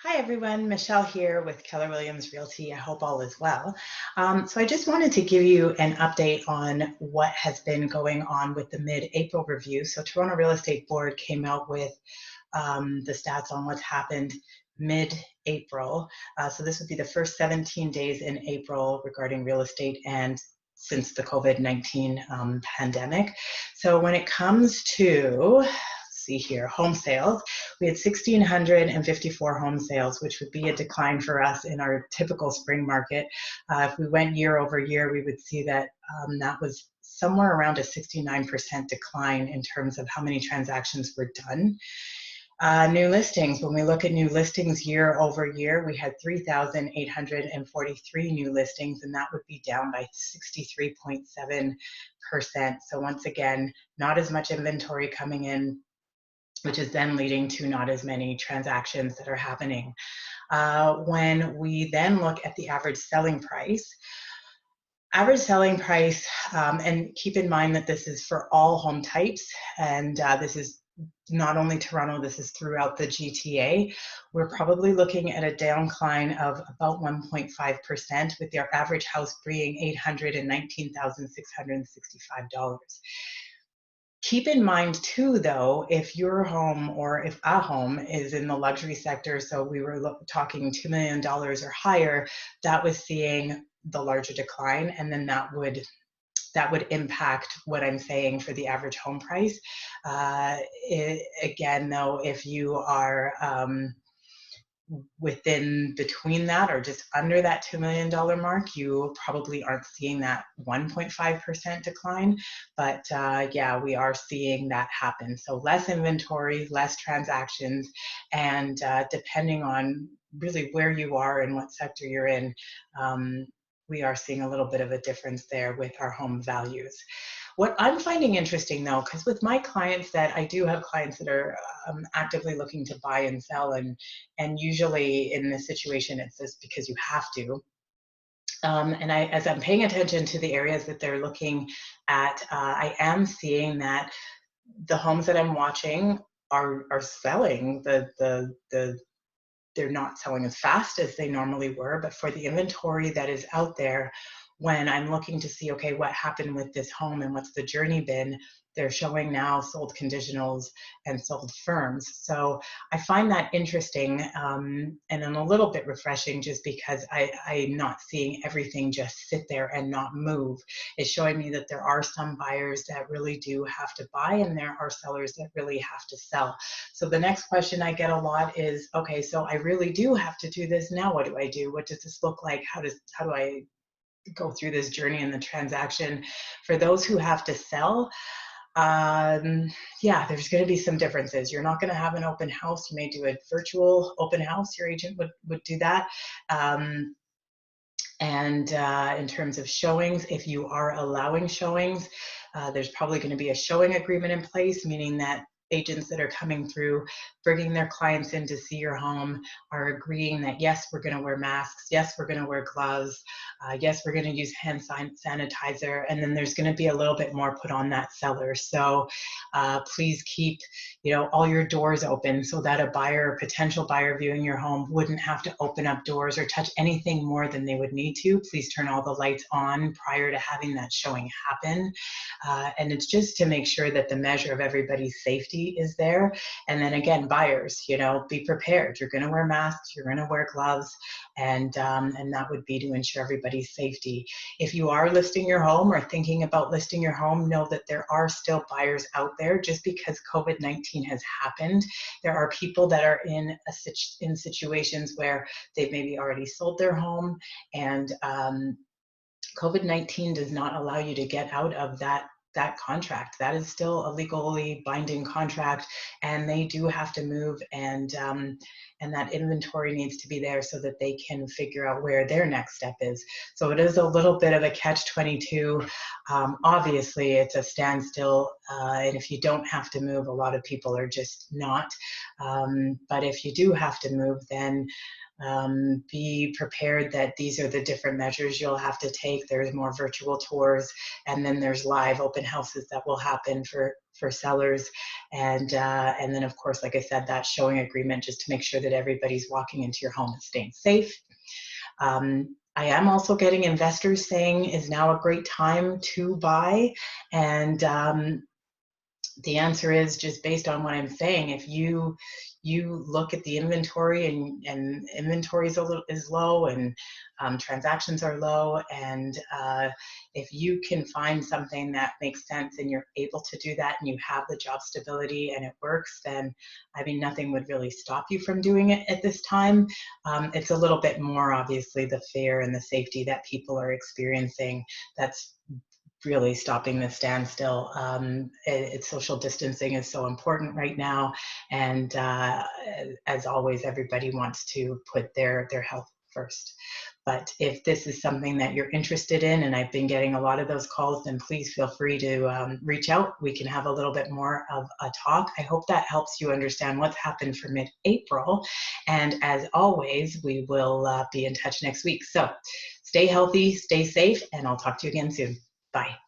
Hi everyone, Michelle here with Keller Williams Realty. I hope all is well. So I just wanted to give you an update on what has been going on with the mid-April review. So Toronto Real Estate Board came out with the stats on what's happened mid-April. So this would be the first 17 days in April regarding real estate and since the COVID-19 pandemic. So when it comes to see here, home sales. We had 1,654 home sales, which would be a decline for us in our typical spring market. If we went year over year, we would see that that was somewhere around a 69% decline in terms of how many transactions were done. New listings, when we look at new listings year over year, we had 3,843 new listings, and that would be down by 63.7%. So once again, not as much inventory coming in, which is then leading to not as many transactions that are happening. When we then look at the average selling price, and keep in mind that this is for all home types, and this is not only Toronto, this is throughout the GTA. We're probably looking at a downcline of about 1.5%, with our average house being $819,665. Keep in mind too, though, if your home or if a home is in the luxury sector, so we were talking $2 million or higher, that was seeing the larger decline, and then that would impact what I'm saying for the average home price. Again, though, if you are within between that or just under that $2 million mark, you probably aren't seeing that 1.5% decline. But yeah, we are seeing that happen. So less inventory, less transactions, and depending on really where you are and what sector you're in, we are seeing a little bit of a difference there with our home values. What I'm finding interesting though, because with my clients that I do have clients that are actively looking to buy and sell, and usually in this situation it's just because you have to. And as I'm paying attention to the areas that they're looking at, I am seeing that the homes that I'm watching are selling. They're not selling as fast as they normally were, but for the inventory that is out there, when I'm looking to see, okay, what happened with this home and what's the journey been, they're showing now sold conditionals and sold firms. So I find that interesting, and a little bit refreshing, just because I'm not seeing everything just sit there and not move. It's showing me that there are some buyers that really do have to buy, and there are sellers that really have to sell. So the next question I get a lot is, okay, so I really do have to do this. Now what do I do? What does this look like? How do I go through this journey and the transaction? For those who have to sell, yeah, there's going to be some differences. You're not going to have an open house. You may do a virtual open house. Your agent would do that. And in terms of showings, if you are allowing showings, there's probably going to be a showing agreement in place, meaning that agents that are coming through, bringing their clients in to see your home, are agreeing that yes, we're going to wear masks, yes, we're going to wear gloves, yes, we're going to use hand sanitizer, and then there's going to be a little bit more put on that seller. So please keep, all your doors open, so that a buyer, a potential buyer viewing your home, wouldn't have to open up doors or touch anything more than they would need to. Please turn all the lights on prior to having that showing happen. And it's just to make sure that the measure of everybody's safety is there. And then again, buyers, be prepared. You're going to wear masks, you're going to wear gloves, and that would be to ensure everybody's safety. If you are listing your home or thinking about listing your home, know that there are still buyers out there. Just because COVID-19 has happened, there are people that are in situations where they've maybe already sold their home, and COVID-19 does not allow you to get out of that contract. That is still a legally binding contract, and they do have to move, and that inventory needs to be there so that they can figure out where their next step is. So it is a little bit of a catch-22. Obviously, it's a standstill, and if you don't have to move, a lot of people are just not. But if you do have to move, then be prepared that these are the different measures you'll have to take. There's more virtual tours, and then there's live open houses that will happen for sellers. And then, of course, like I said, that showing agreement just to make sure that everybody's walking into your home and staying safe. I am also getting investors saying is now a great time to buy. And the answer is just based on what I'm saying. If you look at the inventory and inventory is low and transactions are low, and if you can find something that makes sense and you're able to do that and you have the job stability and it works, then I mean nothing would really stop you from doing it at this time. It's a little bit more obviously the fear and the safety that people are experiencing that's really stopping the standstill. Social distancing is so important right now, and as always, everybody wants to put their health first. But if this is something that you're interested in, and I've been getting a lot of those calls, then please feel free to reach out. We can have a little bit more of a talk. I hope that helps you understand what's happened for mid-April. And as always, we will be in touch next week. So stay healthy, stay safe, and I'll talk to you again soon. Bye.